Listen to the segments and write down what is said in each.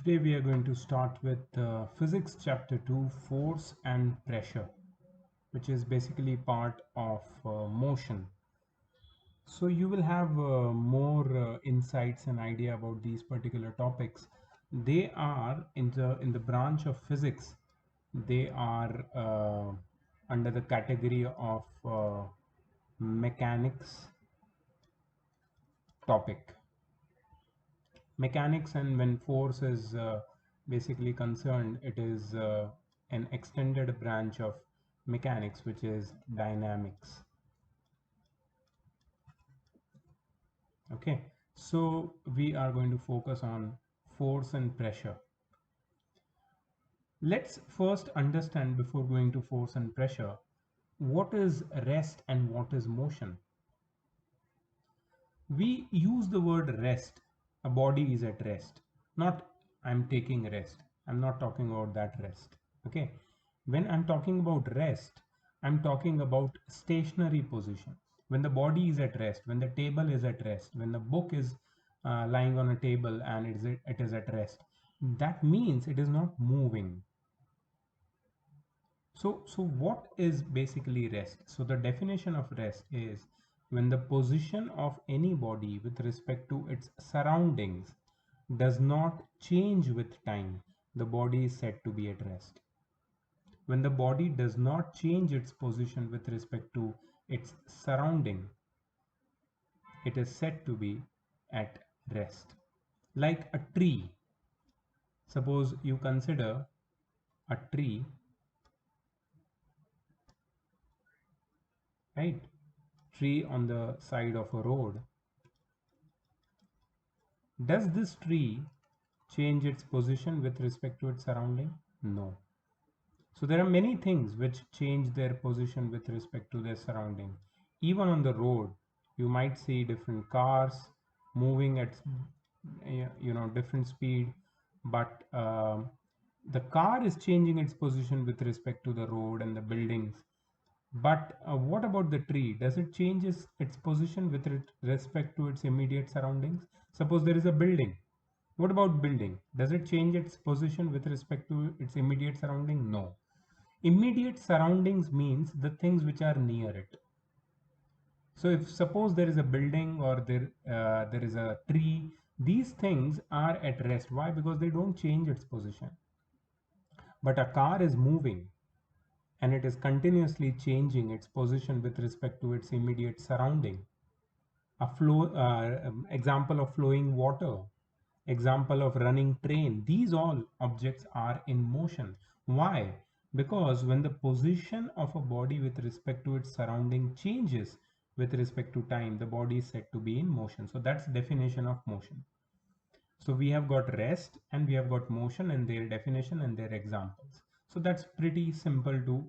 Today we are going to start with Physics Chapter 2, Force and Pressure, which is basically part of motion. So you will have more insights and idea about these particular topics. They are in the branch of physics. They are under the category of mechanics topic. Mechanics, and when force is basically concerned, it is an extended branch of mechanics, which is dynamics. Okay, so we are going to focus on force and pressure. Let's first understand, before going to force and pressure, what is rest and what is motion. We use the word rest. A body is at rest, not I'm taking rest. I'm not talking about that rest. Okay, when I'm talking about rest, I'm talking about stationary position. When the body is at rest, when the table is at rest, when the book is lying on a table and it is at rest, that means it is not moving. So what is basically rest? So the definition of rest is when the position of any body with respect to its surroundings does not change with time, the body is said to be at rest. When the body does not change its position with respect to its surrounding, it is said to be at rest. Like a tree. Suppose you consider a tree, right? Tree on the side of a road. Does this tree change its position with respect to its surrounding? No. So there are many things which change their position with respect to their surrounding. Even on the road, you might see different cars moving at different speed, but the car is changing its position with respect to the road and the buildings. But what about the tree? Does it change its position with respect to its immediate surroundings? Suppose there is a building. What about building? Does it change its position with respect to its immediate surrounding? No. Immediate surroundings means the things which are near it. So if suppose there is a building or there is a tree, these things are at rest. Why? Because they don't change its position. But a car is moving and it is continuously changing its position with respect to its immediate surrounding. A example of flowing water, example of running train, these all objects are in motion. Why? Because when the position of a body with respect to its surrounding changes with respect to time, the body is said to be in motion. So that's definition of motion. So we have got rest and we have got motion and their definition and their examples. So that's pretty simple to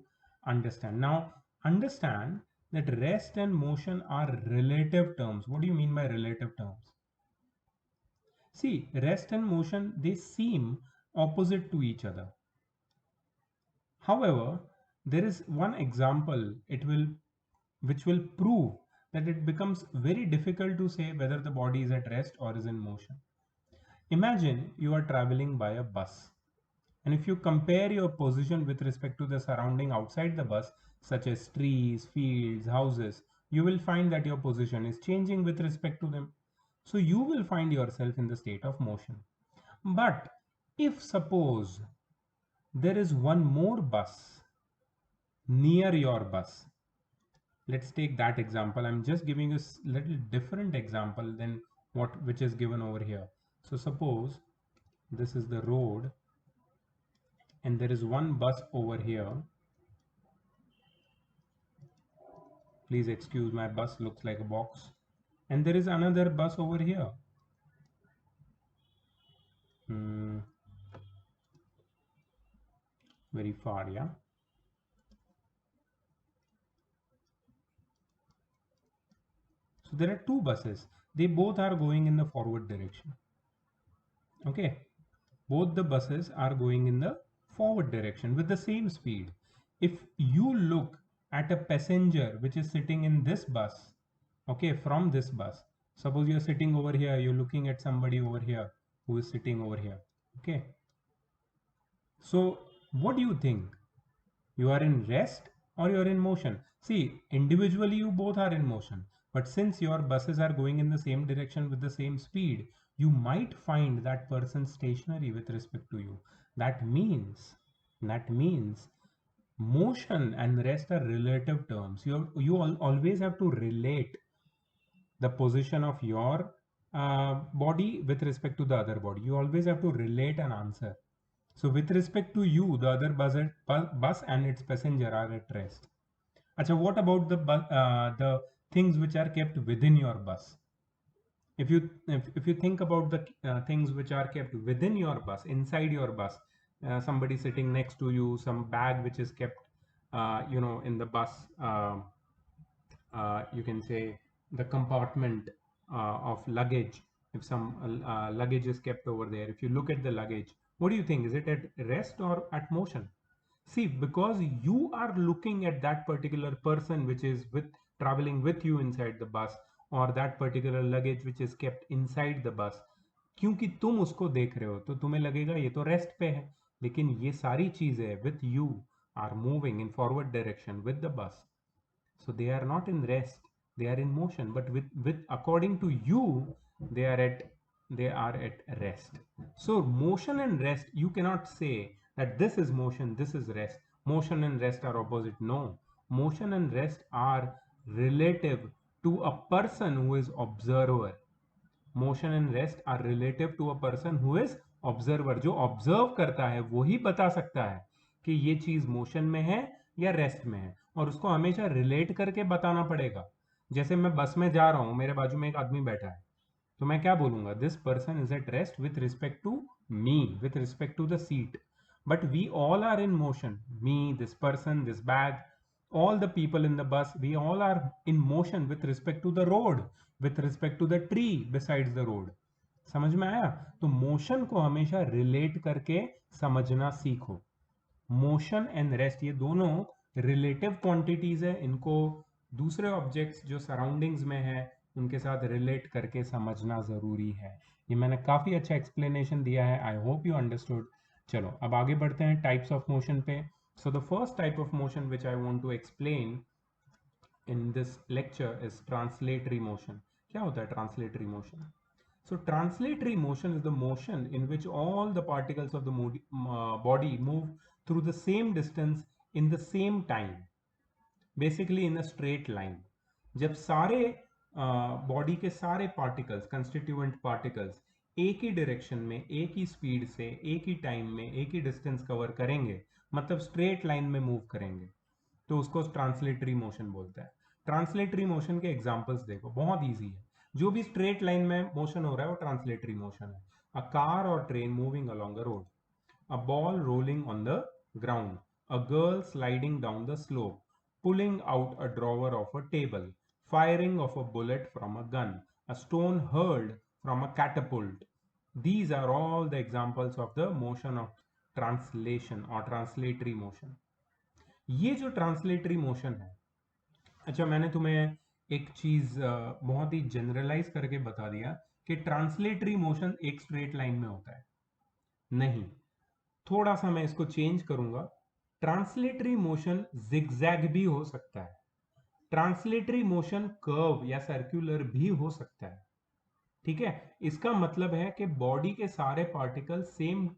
understand. Now understand that rest and motion are relative terms. What do you mean by relative terms? See, rest and motion, they seem opposite to each other. However, there is one example which will prove that it becomes very difficult to say whether the body is at rest or is in motion. Imagine you are traveling by a bus, and if you compare your position with respect to the surrounding outside the bus, such as trees, fields, houses, you will find that your position is changing with respect to them. So you will find yourself in the state of motion. But if suppose there is one more bus near your bus, let's take that example. I'm just giving a little different example than which is given over here. So suppose this is the road and there is one bus over here. Please excuse, my bus looks like a box. And there is another bus over here. Very far, yeah. So there are two buses. They both are going in the forward direction. Okay. Both the buses are going in the forward direction with the same speed. If you look at a passenger which is sitting in this bus, okay, from this bus, suppose you're sitting over here, you're looking at somebody over here who is sitting over here. Okay. So what do you think? You are in rest or you are in motion? See, individually you both are in motion, but since your buses are going in the same direction with the same speed, you might find that person stationary with respect to you. That means motion and rest are relative terms. You always have to relate the position of your body with respect to the other body. You always have to relate an answer. So with respect to you, the other bus and its passenger are at rest. Acha, what about the things which are kept within your bus? If you think about the things which are kept within your bus, inside your bus, somebody sitting next to you, some bag which is kept, in the bus. You can say the compartment of luggage. If some luggage is kept over there, if you look at the luggage, what do you think? Is it at rest or at motion? See, because you are looking at that particular person which is with traveling with you inside the bus, or that particular luggage which is kept inside the bus, क्योंकि तुम उसको देख रहे हो तो तुम्हें लगेगा ये तो रेस्ट पे है, लेकिन ये सारी चीजें with you are moving in forward direction with the bus. So they are not in rest, they are in motion, but with according to you, they are at rest. So motion and rest, you cannot say that this is motion, this is rest. Motion and rest are opposite. No, motion and rest are relative to a person who is observer. Motion and rest are relative to a person who is observer. जो observe करता है वो ही बता सकता है कि ये चीज मोशन में है या रेस्ट में है, और उसको हमेशा रिलेट करके बताना पड़ेगा. जैसे मैं बस में जा रहा हूं, मेरे बाजू में एक आदमी बैठा है, तो मैं क्या बोलूंगा? This person is at rest with respect to me, with respect to the seat. But we all are in motion. Me, this person, this bag, all the people in the bus, we all are in motion with respect to the road, with respect to the tree besides the road. समझ में आया? तो motion को हमेशा relate करके समझना सीखो. Motion and rest ये दोनों रिलेटिव क्वांटिटीज है. इनको दूसरे ऑब्जेक्ट्स जो सराउंडिंग्स में है उनके साथ रिलेट करके समझना जरूरी है. ये मैंने काफी अच्छा एक्सप्लेनेशन दिया है. I hope you understood. चलो अब आगे बढ़ते हैं टाइप्स ऑफ मोशन पे. So the first type of motion which I want to explain in this lecture is translatory motion. क्या होता है translatory motion? So translatory motion is the motion in which all the particles of the body move through the same distance in the same time, basically in a straight line. जब सारे body के सारे particles, constituent particles एक ही direction में, एक ही speed से, एक ही time में, एक ही डिस्टेंस कवर करेंगे, मतलब स्ट्रेट लाइन में मूव करेंगे, तो उसको ट्रांसलेटरी मोशन बोलते हैं. ट्रांसलेटरी मोशन के एग्जांपल्स देखो, बहुत इजी है. जो भी स्ट्रेट लाइन में मोशन हो रहा है वो ट्रांसलेटरी मोशन है. अ कार और train moving along the road, a ball rolling on the ground, a girl sliding down the slope, pulling out a drawer of a table, firing of a bullet from a gun, a stone hurled from a catapult. These are all the examples of the motion of translation or translatory motion. ये जो translatory motion है, अच्छा मैंने तुम्हें एक चीज बहुत ही generalise करके बता दिया कि ट्रांसलेटरी मोशन एक स्ट्रेट लाइन में होता है. नहीं, थोड़ा सा मैं इसको चेंज करूंगा. ट्रांसलेटरी मोशन जिगजैग भी हो सकता है. ट्रांसलेटरी मोशन कर्व या सर्कुलर भी हो सकता है. ठीक है, इसका मतलब है कि बॉडी के सारे particle same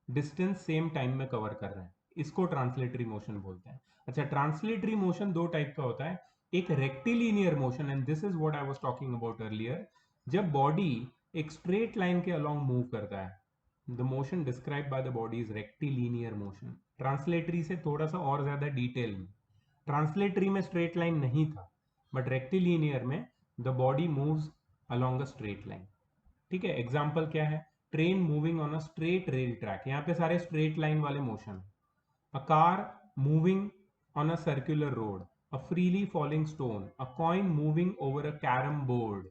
distance same time में कवर कर रहे हैं, इसको ट्रांसलेटरी मोशन बोलते हैं. अच्छा, ट्रांसलेटरी मोशन दो टाइप का होता है. एक rectilinear motion, and this is what I was talking about earlier. जब बॉडी एक स्ट्रेट लाइन के अलोंग मूव करता है, the motion describe by the body is rectilinear motion. Translatory से थोड़ा सा और ज्यादा डिटेल में, ट्रांसलेटरी में स्ट्रेट लाइन नहीं था, बट रेक्टिलीनियर में the body moves along a straight line. ठीक है, एग्जाम्पल क्या है? Train moving on a straight rail track, यहाँ पे सारे स्ट्रेट लाइन वाले motion. A car moving on a circular road, a freely falling stone, a coin moving over a carrom board.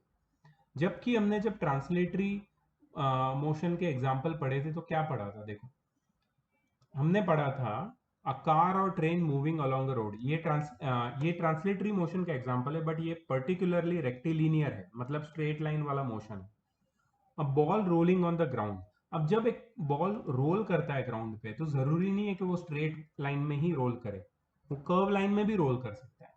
जबकि हमने जब ट्रांसलेटरी मोशन के एग्जाम्पल पढ़े थे तो क्या पढ़ा था? देखो, हमने पढ़ा था अ कार और train moving along the road. ये ट्रांसलेटरी मोशन का एग्जांपल है, बट ये पर्टिकुलरली रेक्टिलीनियर है, मतलब स्ट्रेट लाइन वाला मोशन है. A ball rolling on the ground, अब जब एक बॉल रोल करता है ग्राउंड पे तो जरूरी नहीं है कि वो स्ट्रेट लाइन में ही रोल करे, वो कर्व लाइन में भी रोल कर सकता है।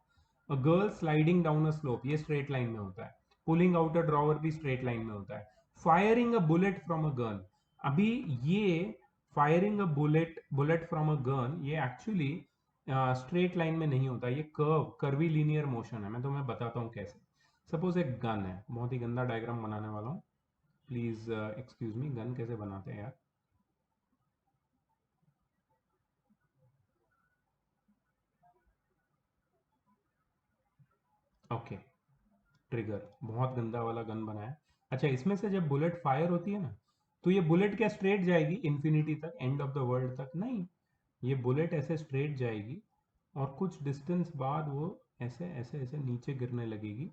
A girl sliding down a slope, ये स्ट्रेट लाइन में होता है। पुलिंग आउट अ ड्रॉवर भी स्ट्रेट लाइन में होता है। Firing a bullet from a gun, अभी ये firing a bullet from a gun ये एक्चुअली स्ट्रेट लाइन में नहीं होता, ये कर्वी लीनियर मोशन है। मैं तुम्हें बताता हूँ कैसे। सपोज एक गन है, बहुत ही गंदा डायग्राम बनाने वाला हूँ, प्लीज एक्सक्यूज मी। गन कैसे बनाते हैं यार? ओके, ट्रिगर बहुत गंदा वाला गन बनाया। अच्छा, इसमें से जब बुलेट फायर होती है ना, तो ये बुलेट क्या स्ट्रेट जाएगी इन्फिनिटी तक, एंड ऑफ द वर्ल्ड तक? नहीं, ये बुलेट ऐसे स्ट्रेट जाएगी और कुछ डिस्टेंस बाद वो ऐसे ऐसे ऐसे नीचे गिरने लगेगी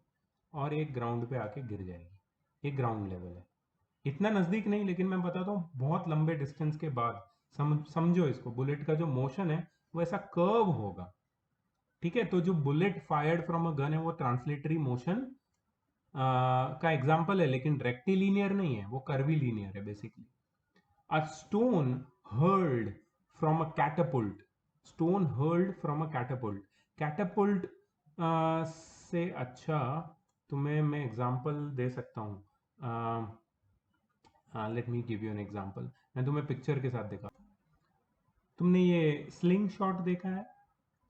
और एक ग्राउंड पे आके गिर जाएगी। ये ग्राउंड लेवल है, इतना नजदीक नहीं, लेकिन मैं बताता हूँ बहुत लंबे डिस्टेंस के बाद। समझो इसको, बुलेट का जो मोशन है वो ऐसा कर्व होगा। ठीक है, तो जो bullet fired from a gun है वो ट्रांसलेटरी मोशन का एग्जाम्पल है, लेकिन रेक्टिलीनियर नहीं है, वो कर्वी लीनियर है basically. A stone hurled from a catapult, stone hurled from a catapult, catapult से अच्छा तुम्हें मैं एग्जाम्पल दे सकता हूँ। Let me give you an example, मैं तुम्हें पिक्चर के साथ दिखा। तुमने ये स्लिंग शॉट देखा है?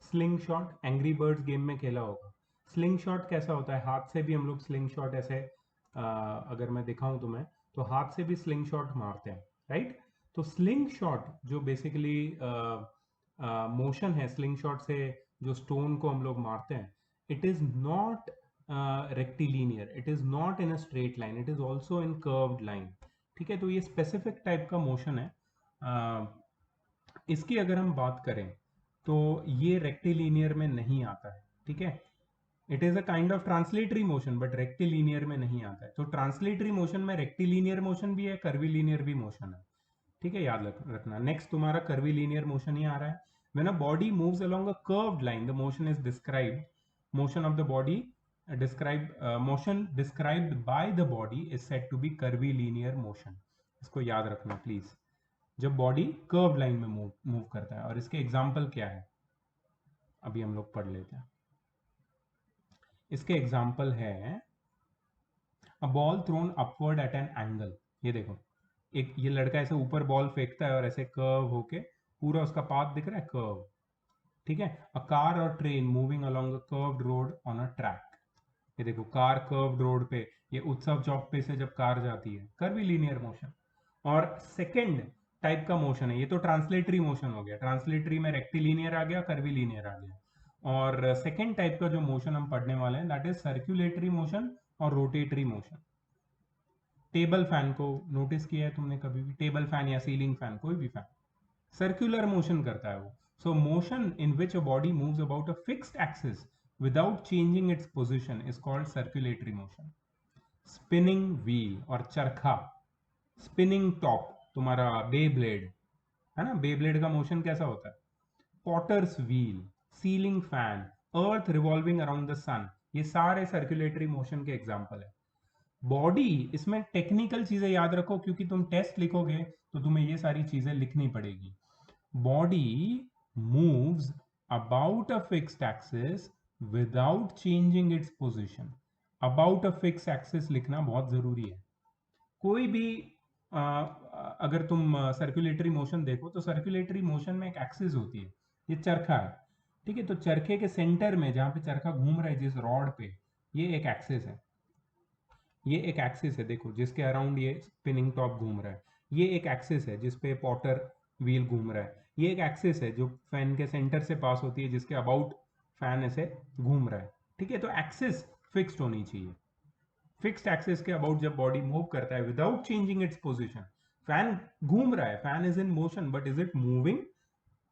Sling shot angry birds game में खेला होगा। स्लिंग शॉट कैसा होता है? हाथ से भी हम लोग स्लिंग शॉट ऐसे अगर मैं दिखाऊं तुम्हें, तो हाथ से भी स्लिंग शॉट मारते हैं, राइट? तो स्लिंग शॉट जो बेसिकली मोशन है, स्लिंग शॉट से जो स्टोन को हम लोग मारते हैं, it is not rectilinear, it is not in a straight line, it is also in curved line. ठीक है, तो ये स्पेसिफिक टाइप का मोशन है। इसकी अगर हम बात करें तो ये रेक्टिलीनियर में नहीं आता है। ठीक है, it is a kind of translatory motion, but rectilinear में नहीं आता है। तो ट्रांसलेटरी मोशन में रेक्टिलीनियर मोशन भी है, कर्वीलीनियर भी मोशन है। ठीक है, याद रखना। नेक्स्ट तुम्हारा कर्वीलीनियर मोशन ही आ रहा है। When a body moves along a curved line the motion is described, motion of the body motion described by the body is said to be curvilinear motion. इसको याद रखना प्लीज, जब body curve line में move करता है। और इसके example क्या है अभी हम लोग पढ़ लेते हैं। इसके एग्जाम्पल है a ball thrown upward at an angle. ये देखो, एक ये लड़का ऐसे ऊपर बॉल फेंकता है और ऐसे कर्व होके पूरा उसका पाथ दिख रहा है, कर्व। ठीक है, अ कार और train moving along a curved road on a track. ये देखो, कार कर्व्ड रोड पे, ये उत्सव चौक पे से जब कार जाती है, कर्वी लीनियर मोशन। और सेकंड टाइप का मोशन है, ये तो ट्रांसलेटरी मोशन हो गया, ट्रांसलेटरी में रेक्टिलीनियर आ गया, कर्वी लीनियर आ गया। और सेकंड टाइप का जो मोशन हम पढ़ने वाले हैं दैट इज सर्कुलेटरी मोशन और रोटेटरी मोशन। टेबल फैन को नोटिस किया है तुमने कभी भी? टेबल फैन या सीलिंग फैन, कोई भी फैन सर्कुलर मोशन करता है वो। सो motion in which a body moves about a fixed axis without changing its position is called circulatory motion. Spinning wheel और चरखा, स्पिनिंग टॉप, तुम्हारा बे ब्लेड है ना, बे ब्लेड का मोशन कैसा होता है? Potter's wheel, ceiling fan, earth revolving around the sun, ये सारे सर्कुलेटरी मोशन के एग्जाम्पल है। बॉडी, इसमें टेक्निकल चीजें याद रखो क्योंकि तुम टेस्ट लिखोगे तो तुम्हें ये सारी चीजें लिखनी पड़ेगी। Body moves about a fixed axis without changing its position. About a fix axis लिखना बहुत जरूरी है। कोई भी आ, अगर तुम सर्कुलेटरी मोशन देखो तो सर्कुलेटरी मोशन में एक एक्सिस होती है, ये चरखा है। ठीक है, तो चरखे के सेंटर में जहां पे चरखा घूम रहा है जिस रॉड पे, ये एक एक्सिस है। ये एक एक्सिस है, देखो, जिसके अराउंड ये स्पिनिंग टॉप घूम रहा है। ये एक एक्सिस है जिसपे पॉटर व्हील घूम रहा है। ये एक एक्सिस है जो फैन के सेंटर से पास होती है, जिसके अबाउट फैन ऐसे घूम रहा है। ठीक है, तो एक्सिस फिक्स्ड होनी चाहिए। फिक्स्ड एक्सिस के अबाउट जब बॉडी मूव करता है without changing its position, fan घूम रहा है, fan is in motion, but is it moving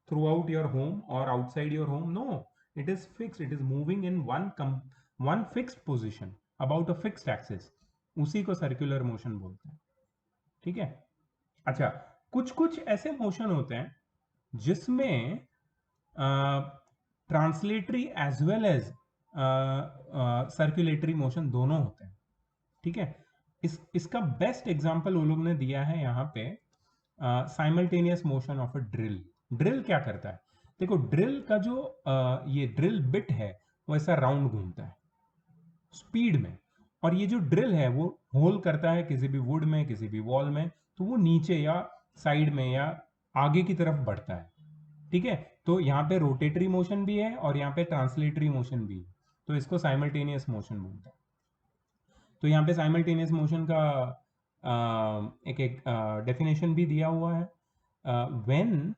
throughout your home और outside your home? No, it is fixed, it is moving in one fixed position about a fixed axis. उसी को circular motion बोलते हैं। ठीक है, अच्छा, कुछ कुछ ऐसे मोशन होते हैं जिसमें translatory as well as circulatory motion दोनों होते हैं। ठीक है, इसका बेस्ट एग्जांपल वो लोग ने दिया है यहाँ पे। Simultaneous motion of a drill. Drill क्या करता है? देखो, ड्रिल का जो ये ड्रिल बिट है वो ऐसा राउंड घूमता है स्पीड में, और ये जो ड्रिल है वो होल करता है किसी भी वुड में, किसी भी वॉल में, तो वो नीचे या साइड में या आगे की तरफ बढ़ता है। ठीक है, तो यहाँ पे रोटेटरी मोशन भी है और यहाँ पे ट्रांसलेटरी मोशन भी है, तो इसको साइमल्टेनियस मोशन बोलते हैं। तो यहाँ पे साइमल्टेनियस मोशन का एक डेफिनेशन भी दिया हुआ है। When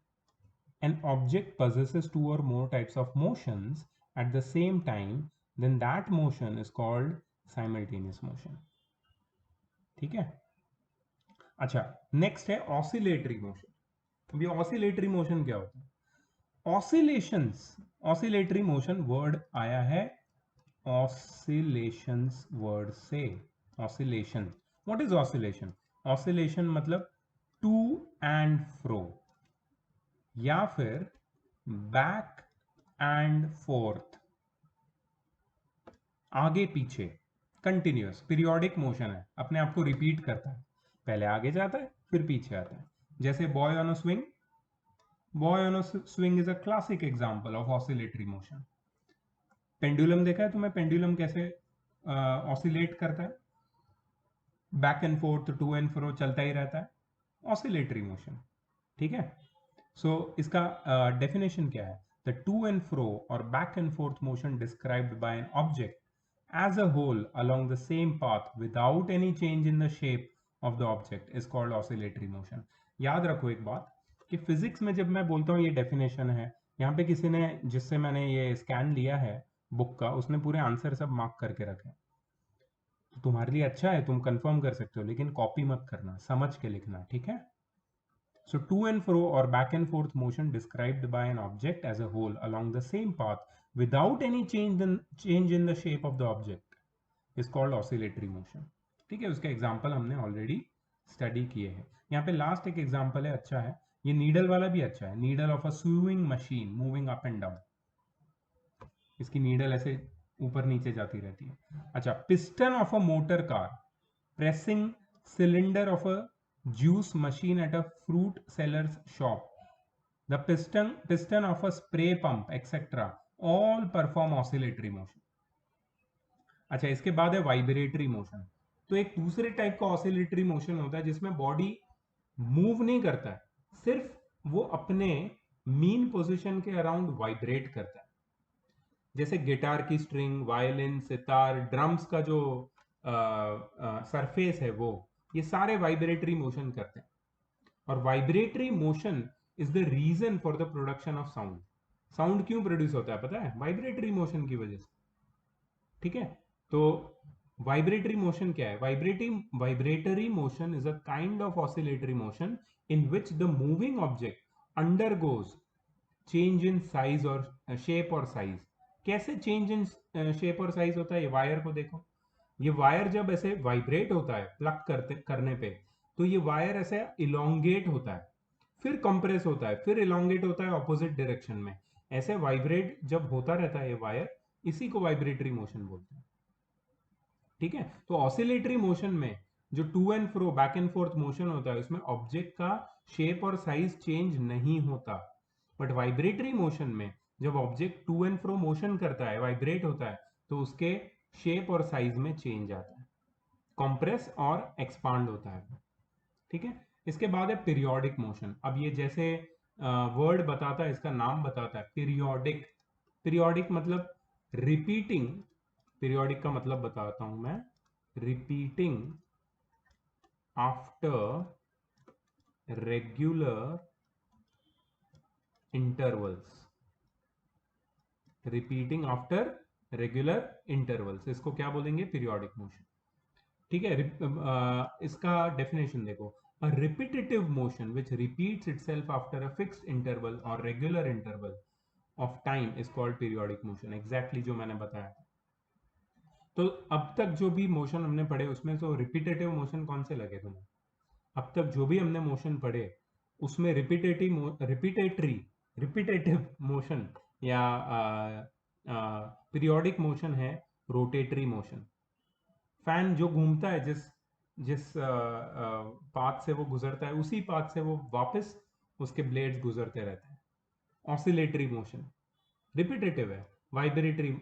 an object possesses two or more types of motions at the same time, then that motion is called simultaneous motion। ठीक है, अच्छा, नेक्स्ट है ऑसिलेटरी मोशन। अब ये ऑसिलेटरी मोशन क्या होता है? ऑसिलेशंस, ऑसिलेटरी मोशन वर्ड आया है ऑसिलेशंस वर्ड से। Oscillation, what is oscillation? Oscillation मतलब टू एंड फ्रो या फिर बैक एंड फोर्थ, आगे पीछे, कंटिन्यूअस पीरियोडिक मोशन है, अपने आप को रिपीट करता है, पहले आगे जाता है फिर पीछे आता है। जैसे boy on a swing, boy on a swing is a classic example of oscillatory motion. Pendulum देखा है तुम्हें? पेंडुलम कैसे ऑसिलेट करता है? Back and forth, to and fro चलता ही रहता है, ऑसिलेटरी मोशन। ठीक है, सो इसका डेफिनेशन क्या है? द टू एंड फ्रो और back and forth motion described bye an object as a whole along the same path without any change in the shape of the object is called oscillatory motion। याद रखो एक बात कि physics में जब मैं बोलता हूँ ये डेफिनेशन है, यहाँ पे किसी ने, जिससे मैंने ये स्कैन लिया है बुक का, उसने पूरे आंसर सब मार्क करके रखे, तो तुम्हारे लिए अच्छा है, तुम कंफर्म कर सकते हो, लेकिन कॉपी मत करना, समझ के लिखना, ठीक है? So to and fro or back and forth motion described by an object as a whole along the same path without any change in the shape of the object is called oscillatory motion। ठीक है, उसके example हमने already study किए हैं। यहाँ पे last एक example है, अच्छा है, ये नीडल वाला भी अच्छा है। Needle of a swing machine moving up and down, इसकी नीडल ऐसे ऊपर नीचे जाती रहती है। अच्छा, piston of a motor car pressing cylinder of a juice machine at a fruit seller's shop, the piston of a spray pump etc all perform oscillatory motion। अच्छा, इसके बाद है वाइब्रेटरी मोशन। तो एक दूसरे टाइप का ऑसिलेटरी मोशन होता है जिसमें बॉडी मूव नहीं करता है, सिर्फ वो अपने मीन पोजीशन के अराउंड वाइब्रेट करता है। जैसे गिटार की स्ट्रिंग, वायलिन, सितार, ड्रम्स का जो सरफेस है, वो ये सारे वाइब्रेटरी मोशन करते हैं। और vibratory motion is the reason for the production of sound. Sound क्यों प्रोड्यूस होता है पता है? वाइब्रेटरी मोशन की वजह से। ठीक है, तो वाइब्रेटरी मोशन क्या है? Vibratory motion is a kind of oscillatory motion in which the moving object undergoes change in size और शेप और साइज। कैसे चेंज इन शेप और साइज होता है? ये वायर को देखो, ये वायर जब ऐसे वाइब्रेट होता है प्लग करने पे, तो ये वायर ऐसे इलोंगेट होता है, फिर कंप्रेस होता है, फिर इलोंगेट होता है ऑपोजिट डायरेक्शन में। ऐसे वाइब्रेट जब होता रहता है ये वायर, इसी को वाइब्रेटरी मोशन बोलते हैं। ठीक है, तो ऑसिलेटरी मोशन में जो to and fro back and forth motion होता है, उसमें ऑब्जेक्ट का शेप और साइज चेंज नहीं होता। बट वाइब्रेटरी मोशन में जब object to and fro motion करता है, वाइब्रेट होता है, तो उसके शेप और साइज में चेंज आता है, कंप्रेस और एक्सपांड होता है। ठीक है, इसके बाद है पीरियोडिक मोशन। अब ये जैसे वर्ड बताता है, इसका नाम बताता है, पीरियोडिक। पीरियोडिक मतलब रिपीटिंग, पीरियोडिक का मतलब बताता हूं मैं, repeating after regular intervals, repeating after regular intervals, इसको क्या बोलेंगे? Periodic motion. ठीक है, इसका डेफिनेशन देखो, a repetitive motion which repeats itself after a fixed interval और regular interval of time is called periodic motion. Exactly जो मैंने बताया। तो अब तक जो भी मोशन हमने पढ़े उसमें तो रिपीटेटिव मोशन कौन से लगे तुम्हें? अब तक जो भी हमने मोशन पढ़े उसमें रिपीटेटिव मोशन या पीरियोडिक मोशन है रोटेटरी मोशन। फैन जो घूमता है, जिस जिस पाथ से वो गुजरता है उसी पाथ से वो वापस उसके ब्लेड्स गुजरते रहते हैं. ऑसिलेटरी मोशन रिपीटेटिव है. वाइब्रेटरी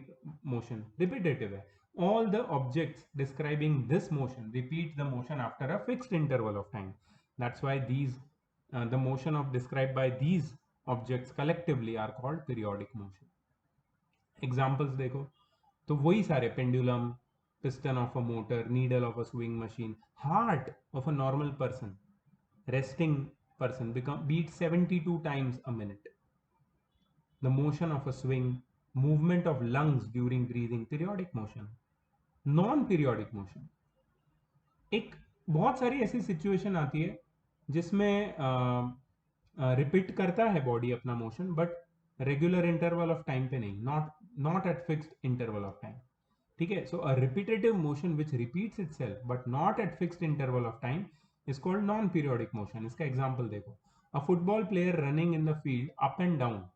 मोशन रिपीटेटिव है. All the objects describing this motion repeat the motion after a fixed interval of time. That's why the motion of described by these objects collectively are called periodic motion. Examples देखो तो वही सारे pendulum, piston of a motor, needle of a sewing machine, heart of a normal person, resting person beats 72 times a minute. The motion of a swing, movement of lungs during breathing, periodic motion. Non periodic motion, एक बहुत सारी ऐसी situation आती है जिसमें repeat करता है body अपना motion, but regular interval of time पे नहीं, not at fixed interval of time. ठीक है, so a repetitive motion which repeats itself but not at fixed interval of time is called non periodic motion. इसका example देखो, a football player running in the field up and down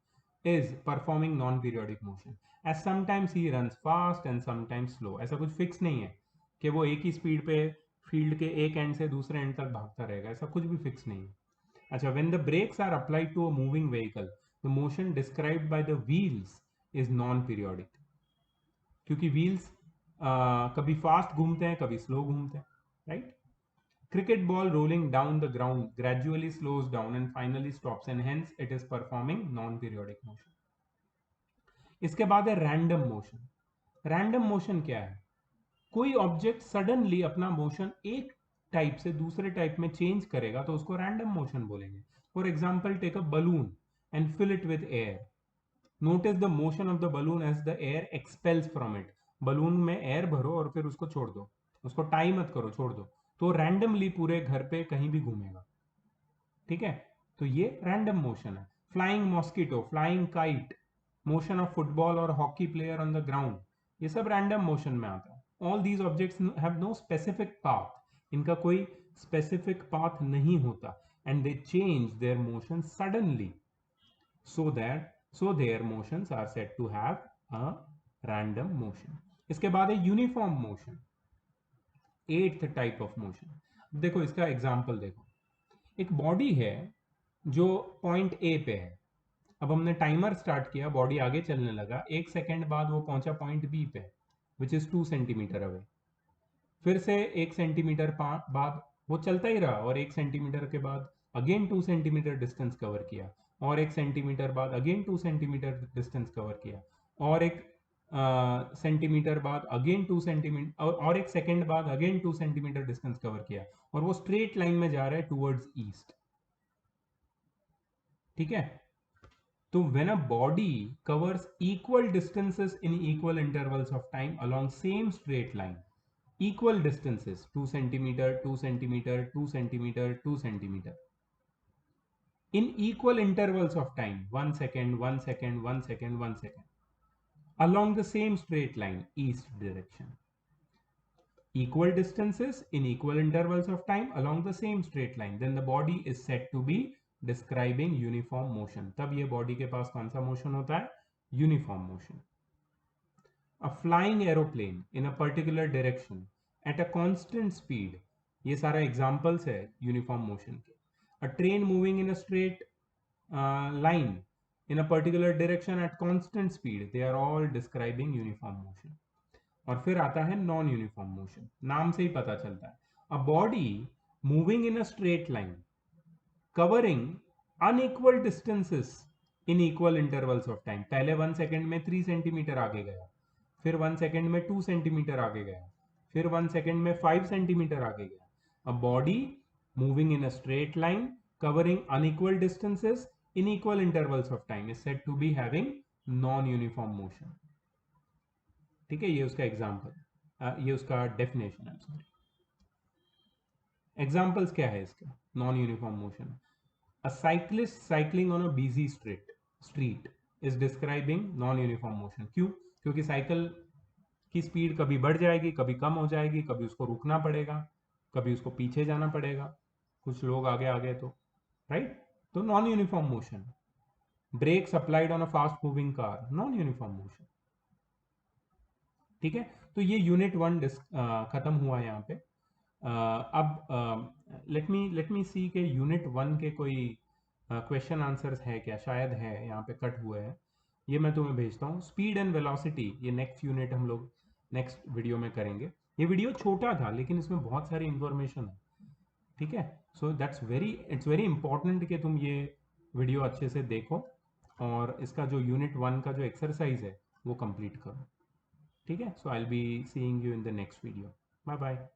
is performing non-periodic motion, as sometimes he runs fast and sometimes slow. ऐसा कुछ fix नहीं है कि वो एक ही speed पे फील्ड के एक एंड से दूसरे एंड तक भागता रहेगा, ऐसा कुछ भी फिक्स नहीं है. अच्छा, when the brakes are applied to a moving vehicle, the motion described by the wheels is non-periodic. क्योंकि व्हील्स कभी फास्ट घूमते हैं कभी स्लो घूमते हैं, right. Cricket ball rolling down the ground gradually slows down and finally stops, and hence it is performing non-periodic motion. इसके बाद है रैंडम मोशन. रैंडम मोशन क्या है? कोई ऑब्जेक्ट सडनली अपना मोशन एक टाइप से दूसरे टाइप में चेंज करेगा तो उसको रैंडम मोशन बोलेंगे. For example, take a balloon and fill it with air. Notice the motion of the balloon as the air expels from it. Balloon में एयर भरो और फिर उसको छोड़ दो, उसको टाई मत करो, छोड़ दो, तो रैंडमली पूरे घर पे कहीं भी घूमेगा. ठीक है, तो ये रैंडम मोशन है. Flying mosquito, flying kite, motion of football और hockey player on the ground, ये सब रैंडम मोशन में आता है. All these objects have no specific path, इनका कोई स्पेसिफिक पाथ नहीं होता, and they change their motion suddenly, so their motions are said to have a random motion. इसके बाद है uniform motion, eighth type of motion. देखो इसका example देखो, एक बॉडी है जो पॉइंट ए पे है. अब हमने टाइमर स्टार्ट किया, बॉडी आगे चलने लगा, एक सेकेंड बाद वो पहुंचा पॉइंट बी पे विच इज 2 सेंटीमीटर अवे. फिर से 1 सेंटीमीटर बाद वो चलता ही रहा, और 1 सेंटीमीटर के बाद अगेन 2 सेंटीमीटर डिस्टेंस कवर किया, और 1 सेंटीमीटर बाद अगेन 2 सेंटीमीटर डिस्टेंस कवर किया, और 1 सेंटीमीटर बाद अगेन 2 सेंटीमीटर, और 1 सेकेंड बाद अगेन 2 सेंटीमीटर डिस्टेंस कवर किया, और वो स्ट्रेट लाइन में जा रहा है टूवर्ड्स ईस्ट. ठीक है, तो when a body covers equal distances in equal intervals of time along same straight line, equal distances 2 centimeter, 2 centimeter, 2 centimeter, 2 centimeter, in equal intervals of time, 1 second, 1 second, 1 second, 1 second, along the same straight line, east direction. Equal distances in equal intervals of time along the same straight line, then the body is said to be describing uniform motion. तब ये body के पास कौन सा motion होता है? Uniform motion. A flying aeroplane in a particular direction at a constant speed, ये सारा examples है यूनिफॉर्म मोशन के. A train moving in a straight line in a particular direction at constant speed, they are all describing uniform motion. और फिर आता है non uniform motion. नाम से ही पता चलता है, अ body moving in a straight line covering unequal distances in equal intervals of time. पहले 1 सेकेंड में 3 सेंटीमीटर आगे गया, फिर 1 सेकेंड में 2 सेंटीमीटर आगे गया, फिर 1 सेकेंड में 5 सेंटीमीटर आगे गया. A body moving in a straight line covering unequal distances in equal intervals of time is said to be having non uniform motion. ठीक है, ये उसका एग्जाम्पल, ये उसका डेफिनेशन है. सॉरी, एग्जाम्पल्स क्या है इसके non uniform motion? A cyclist cycling on a busy street is describing non uniform motion. क्यों? क्योंकि साइकिल की स्पीड कभी बढ़ जाएगी, कभी कम हो जाएगी, कभी उसको रुकना पड़ेगा, कभी उसको पीछे जाना पड़ेगा, कुछ लोग आगे आ गए तो, राइट. तो non uniform motion. Brakes applied on a fast moving car, non uniform motion. ठीक है, तो ये यूनिट 1 खत्म हुआ यहाँ पे. अब लेट मी सी के यूनिट 1 के कोई क्वेश्चन आंसर्स है क्या, शायद है, यहाँ पे कट हुए हैं, ये मैं तुम्हें भेजता हूँ। स्पीड एंड वेलोसिटी, ये नेक्स्ट यूनिट हम लोग नेक्स्ट वीडियो में करेंगे। ये वीडियो छोटा था लेकिन इसमें बहुत सारी इंफॉर्मेशन है, ठीक है। सो इट्स वेरी इंपॉर्टेंट कि तुम ये वीडियो अच्छे से देखो और इसका जो यूनिट 1 का जो एक्सरसाइज है वो कंप्लीट करो, ठीक है। So I will be seeing you in the next video. Bye bye.